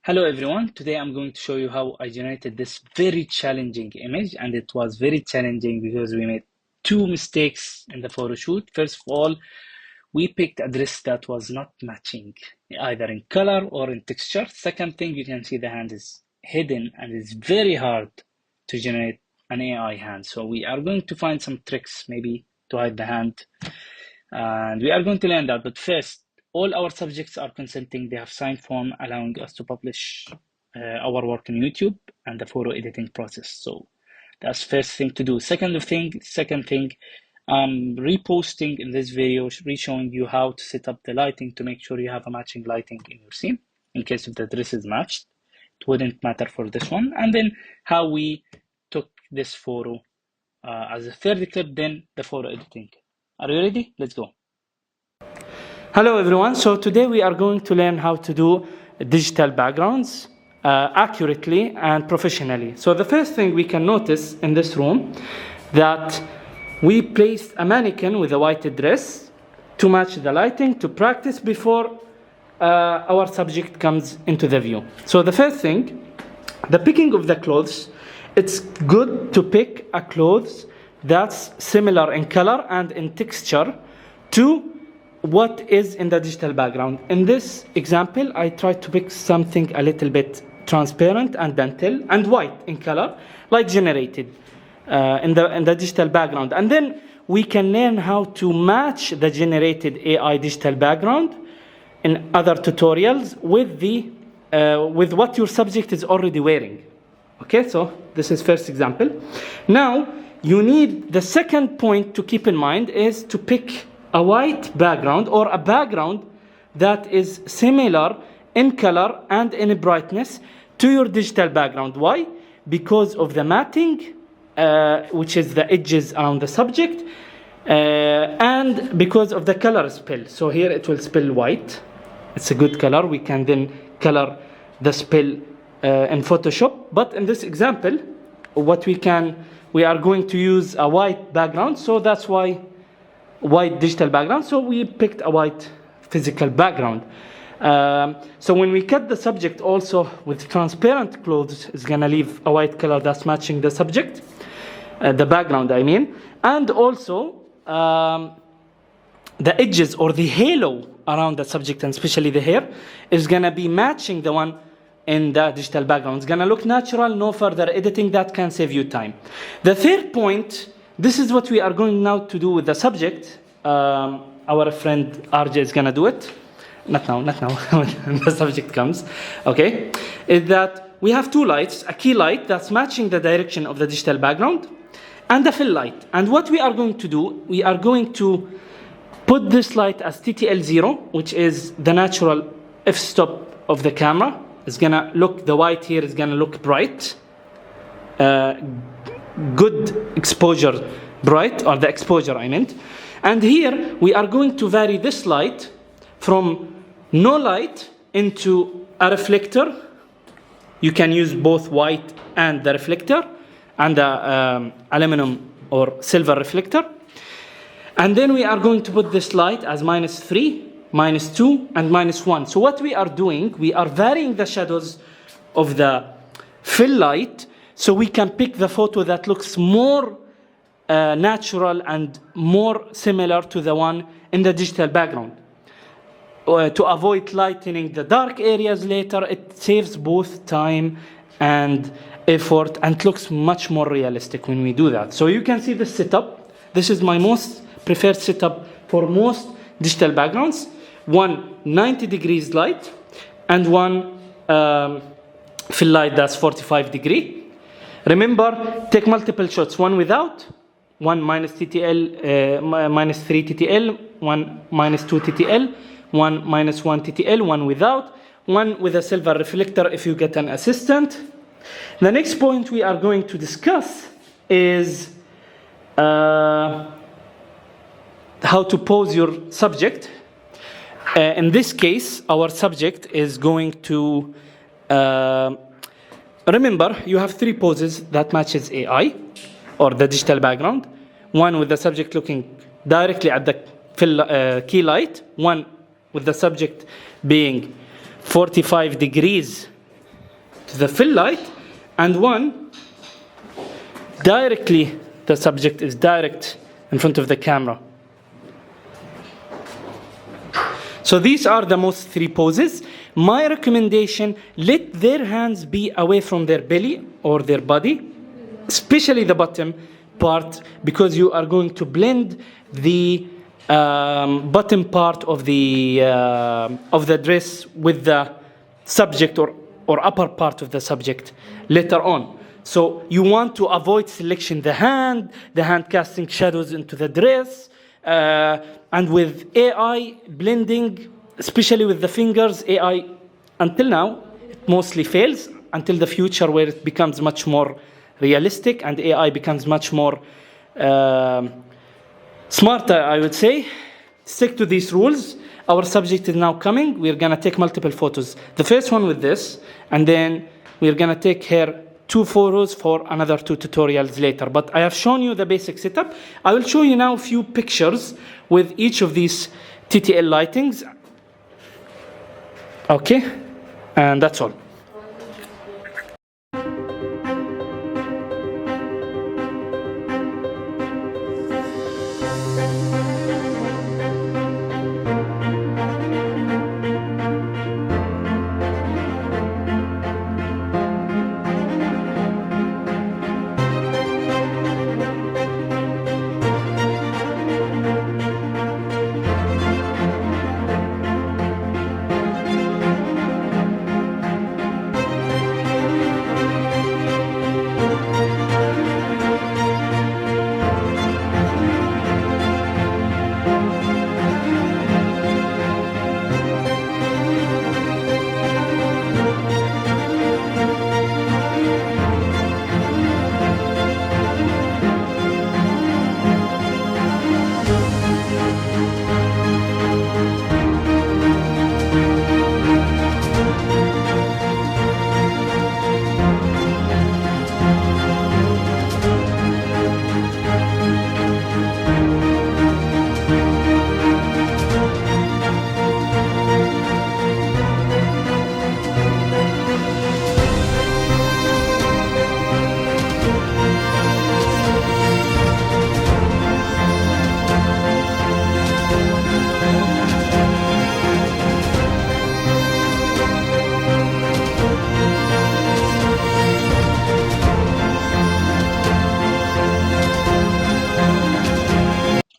Hello everyone, today I'm going to show you how I generated this very challenging image, and it was very challenging because we made two mistakes in the photo shoot. First of all, we picked a dress that was not matching either in color or in texture. Second thing, you can see the hand is hidden and it's very hard to generate an AI hand. So we are going to find some tricks maybe to hide the hand, and we are going to learn that. But first, all our subjects are consenting. They have signed form allowing us to publish our work on YouTube and the photo editing process. So that's first thing to do. Second thing, I'm reposting in this video, re-showing you how to set up the lighting to make sure you have a matching lighting in your scene. In case if the dress is matched, it wouldn't matter for this one. And then how we took this photo as a third clip, then the photo editing. Are you ready? Let's go. Hello everyone. So today we are going to learn how to do digital backgrounds accurately and professionally. So the first thing we can notice in this room that we placed a mannequin with a white dress to match the lighting to practice before our subject comes into the view. So the first thing, the picking of the clothes, it's good to pick a clothes that's similar in color and in texture to what is in the digital background. In this example, I tried to pick something a little bit transparent and dental and white in color, like generated in the digital background. And then we can learn how to match the generated AI digital background in other tutorials with the with what your subject is already wearing. Okay, so this is first example. Now you need the second point to keep in mind is to pick a white background or a background that is similar in color and in brightness to your digital background. Why? Because of the matting, which is the edges around the subject, and because of the color spill. So here it will spill white. It's a good color. We can then color the spill in Photoshop. But in this example, we are going to use a white background. So that's why white digital background. So we picked a white physical background. So when we cut the subject also with transparent clothes, it's gonna leave a white color that's matching the subject, the background I mean. And also the edges or the halo around the subject, and especially the hair, is gonna be matching the one in the digital background. It's gonna look natural, no further editing. That can save you time. The third point, this is what we are going now to do with the subject. Our friend RJ is gonna do it. Not now, when the subject comes. Okay, is that we have two lights, a key light that's matching the direction of the digital background, and a fill light. And what we are going to do, we are going to put this light as TTL0, which is the natural f-stop of the camera. It's gonna look, the white here is gonna look bright. Good exposure bright, or the exposure I meant. And here we are going to vary this light from no light into a reflector. You can use both white and the reflector and the aluminum or silver reflector. And then we are going to put this light as -3, -2, and -1. So what we are doing, we are varying the shadows of the fill light so we can pick the photo that looks more natural and more similar to the one in the digital background. To avoid lightening the dark areas later, it saves both time and effort and looks much more realistic when we do that. So you can see the setup. This is my most preferred setup for most digital backgrounds. One 90 degrees light and one fill light that's 45 degree. Remember, take multiple shots, one without, one -TTL, -3 TTL, one -2 TTL, one -1 TTL, one without, one with a silver reflector if you get an assistant. The next point we are going to discuss is how to pose your subject. In this case, our subject is going to remember, you have three poses that matches AI or the digital background. One with the subject looking directly at the key light. One with the subject being 45 degrees to the fill light, and one directly, the subject is direct in front of the camera. So these are the most three poses. My recommendation, let their hands be away from their belly or their body, especially the bottom part, because you are going to blend the bottom part of the dress with the subject or upper part of the subject later on. So you want to avoid selection the hand casting shadows into the dress, and with AI blending, especially with the fingers, AI until now it mostly fails, until the future where it becomes much more realistic and AI becomes much more smarter, I would say. Stick to these rules. Our subject is now coming. We're gonna take multiple photos. The first one with this, and then we're gonna take here 2 photos for another 2 tutorials later. But I have shown you the basic setup. I will show you now a few pictures with each of these TTL lightings. Okay, and that's all.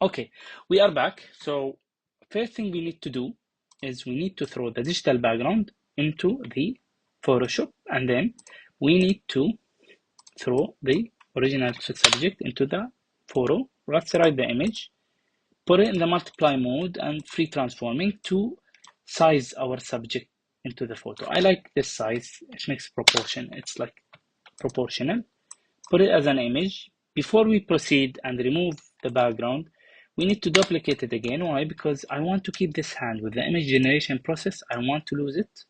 Okay, we are back. So first thing we need to do is we need to throw the digital background into the Photoshop, and then we need to throw the original subject into the photo, rasterize the image, put it in the multiply mode and free transforming to size our subject into the photo. I like this size, it makes proportion, it's like proportional. Put it as an image. Before we proceed and remove the background, we need to duplicate it again. Why? Because I want to keep this hand. With the image generation process, I want to lose it.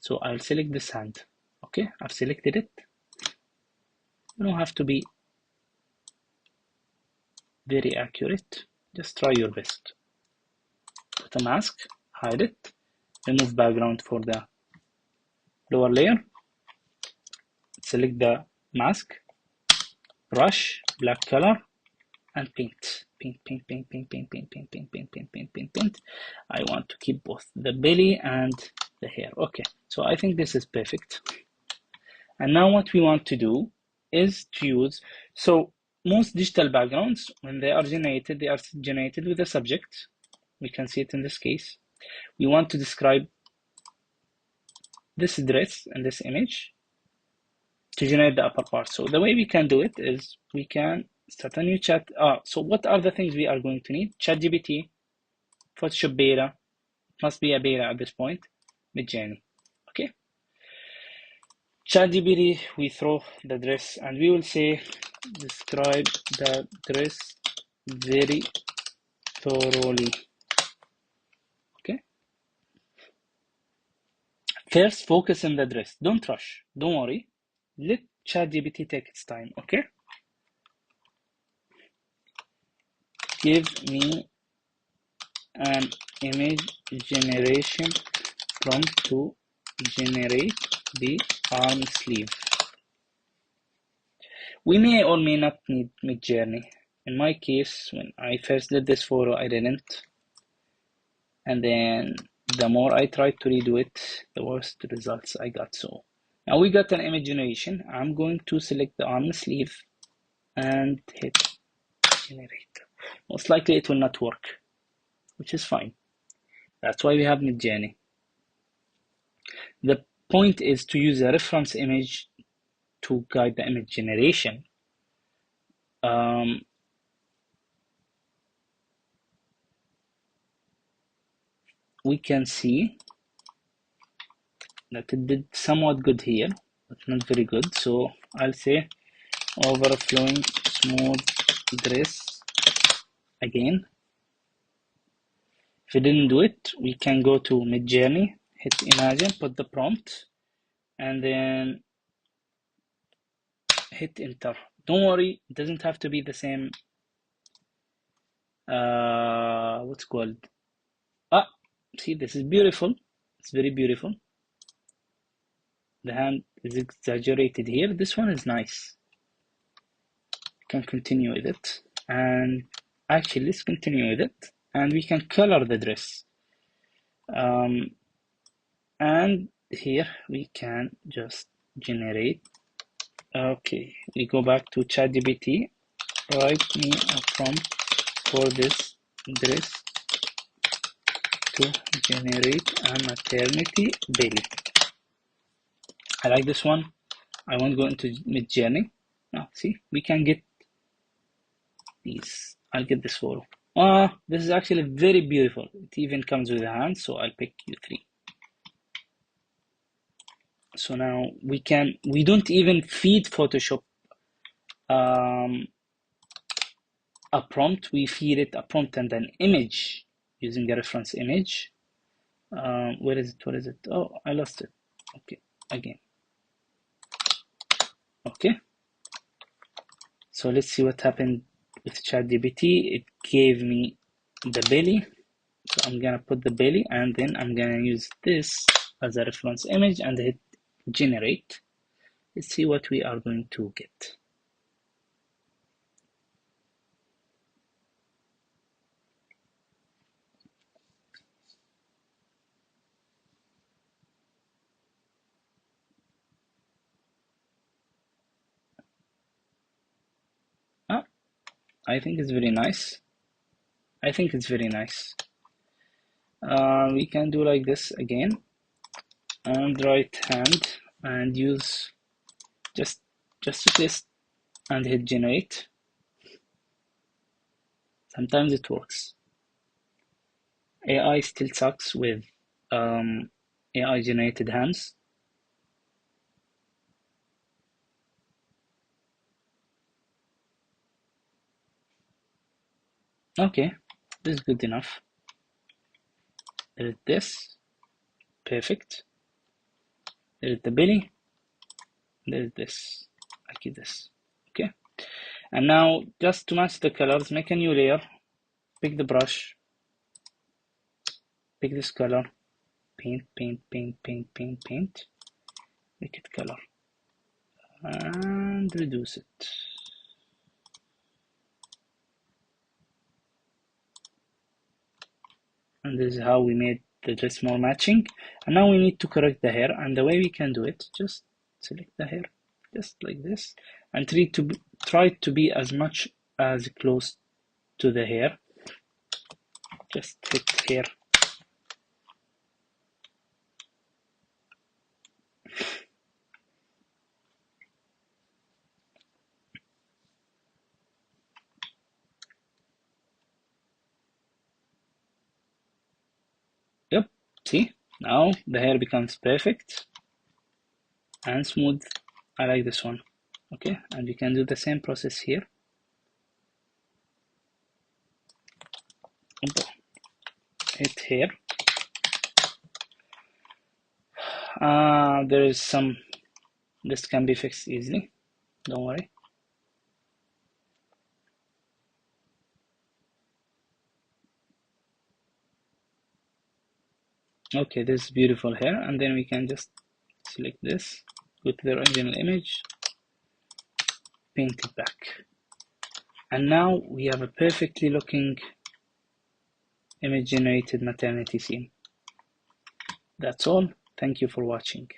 So I'll select this hand. Okay, I've selected it. You don't have to be very accurate. Just try your best. Put a mask, hide it, remove background for the lower layer. Select the mask, brush, black color, and paint. Paint. I want to keep both the belly and the hair. Okay, so I think this is perfect. And now what we want to do is to use, so most digital backgrounds, when they are generated with a subject. We can see it in this case. We want to describe this dress and this image to generate the upper part. So the way we can do it is we can start a new chat. So what are the things we are going to need? ChatGPT, Photoshop beta, must be a beta at this point, Midjourney. Okay. ChatGPT, we throw the dress and we will say, describe the dress very thoroughly. Okay. First, focus on the dress. Don't rush. Don't worry. Let ChatGPT take its time. Okay. Give me an image generation prompt to generate the arm sleeve. We may or may not need Midjourney. In my case, when I first did this photo, I didn't. And then the more I tried to redo it, the worse the results I got. So now we got an image generation. I'm going to select the arm sleeve and hit generate. Most likely it will not work, which is fine. That's why we have Midjourney. The point is to use a reference image to guide the image generation. We can see that it did somewhat good here, but not very good. So I'll say overflowing smooth dress again. If we didn't do it, we can go to Midjourney, hit imagine, put the prompt, and then hit enter. Don't worry, it doesn't have to be the same. What's called? See, this is beautiful. It's very beautiful. The hand is exaggerated here. This one is nice. Can continue with it, and actually let's continue with it, and we can color the dress. And here we can just generate. Okay, we go back to ChatGPT. Write me a prompt for this dress to generate a maternity belly. I like this one. I won't go into Midjourney. Now, see, we can get these. I'll get this photo. This is actually very beautiful. It even comes with a hand, so I'll pick U3. So now we don't even feed Photoshop a prompt. We feed it a prompt and an image using a reference image. Where is it? Oh, I lost it. Okay, again. Okay. So let's see what happened with ChatGPT. It gave me the belly. So I'm gonna put the belly, and then I'm gonna use this as a reference image and hit generate. Let's see what we are going to get. I think it's very nice. We can do like this again, and right hand, and use just to test and hit generate. Sometimes it works. AI still sucks with AI generated hands. Okay, this is good enough. There is this, perfect. There is the belly. There is this, like this. Okay, and now just to match the colors, make a new layer. Pick the brush. Pick this color. Paint. Make it color. And reduce it. And this is how we made the dress more matching. And now we need to correct the hair, and the way we can do it, just select the hair just like this, and try to be as much as close to the hair. Just hit hair. Yep, see, now the hair becomes perfect and smooth. I like this one. Okay, and we can do the same process here. Hit here. There is some, this can be fixed easily, don't worry. Okay, this is beautiful hair, and then we can just select this, go to the original image, paint it back. And now we have a perfectly looking image generated maternity scene. That's all. Thank you for watching.